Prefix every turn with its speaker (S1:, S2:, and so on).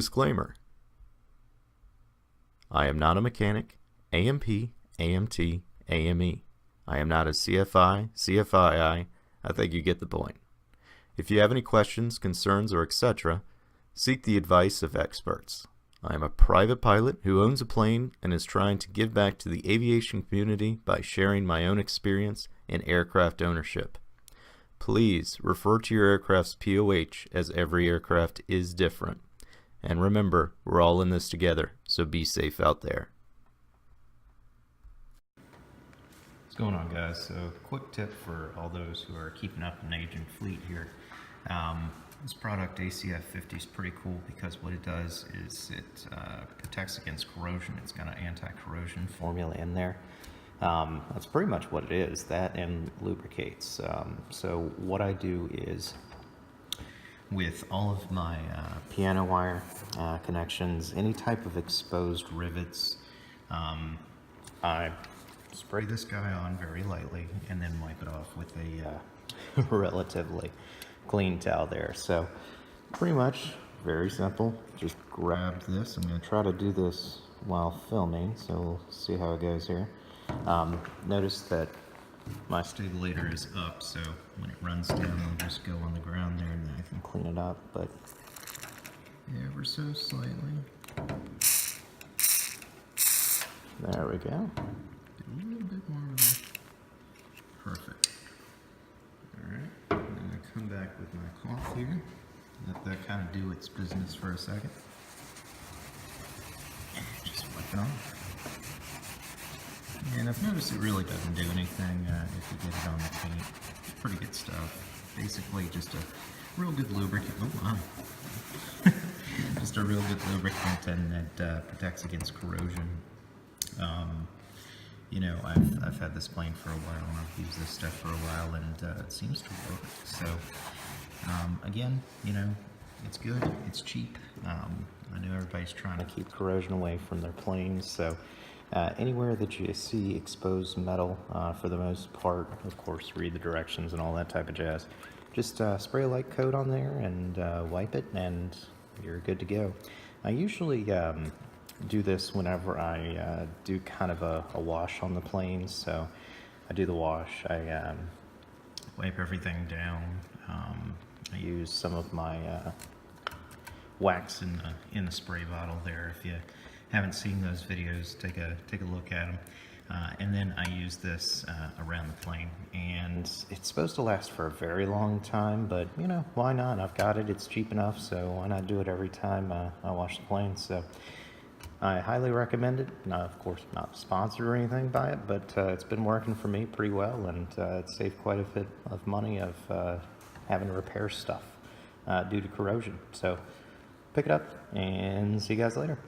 S1: Disclaimer. I am not a mechanic, AMP, AMT, AME. I am not a CFI, CFII. I think you get the point. If you have any questions, concerns, or etc., seek the advice of experts. I am a private pilot who owns a plane and is trying to give back to the aviation community by sharing my own experience in aircraft ownership. Please refer to your aircraft's POH, as every aircraft is different. And remember, we're all in this together, so be safe out there.
S2: What's going on, guys? So, quick tip for all those who are keeping up an aging fleet here. This product, ACF50, is pretty cool because what it does is it protects against corrosion. It's got an anti-corrosion formula in there. That's pretty much what it is, that and lubricates. So what I do is, with all of my piano wire connections, any type of exposed rivets, I spray this guy on very lightly and then wipe it off with a relatively clean towel there. So pretty much very simple. Just grab this. I'm going to try to do this while filming, so we'll see how it goes here. Notice that my stabilizer is up, so when it runs down, it'll just go on the ground there, and then I can clean it up, but ever so slightly. There we go. A little bit more of a... Perfect. Alright, I'm going to come back with my cloth here, let that kind of do its business for a second. Just wipe it off. And I've noticed it really doesn't do anything if you get it on the paint. Pretty good stuff. Basically just a real good lubricant. Oh wow. Just a real good lubricant, and that protects against corrosion. You know, I've had this plane for a while, and I've used this stuff for a while, and it seems to work. So, again, you know, it's good, it's cheap. I know everybody's trying to keep corrosion away from their planes, so anywhere that you see exposed metal, for the most part, of course, read the directions and all that type of jazz. Just spray a light coat on there and wipe it, and you're good to go. I usually do this whenever I do kind of a wash on the planes. So I do the wash, I wipe everything down. I use some of my wax in the spray bottle there. If you haven't seen those videos, take a look at them. And then I use this around the plane, and it's supposed to last for a very long time, but you know, why not? I've got it, it's cheap enough, so why not do it every time I wash the plane? So I highly recommend it. Now, of course, not sponsored or anything by it, but it's been working for me pretty well, and it's saved quite a bit of money of having to repair stuff due to corrosion. So pick it up and see you guys later.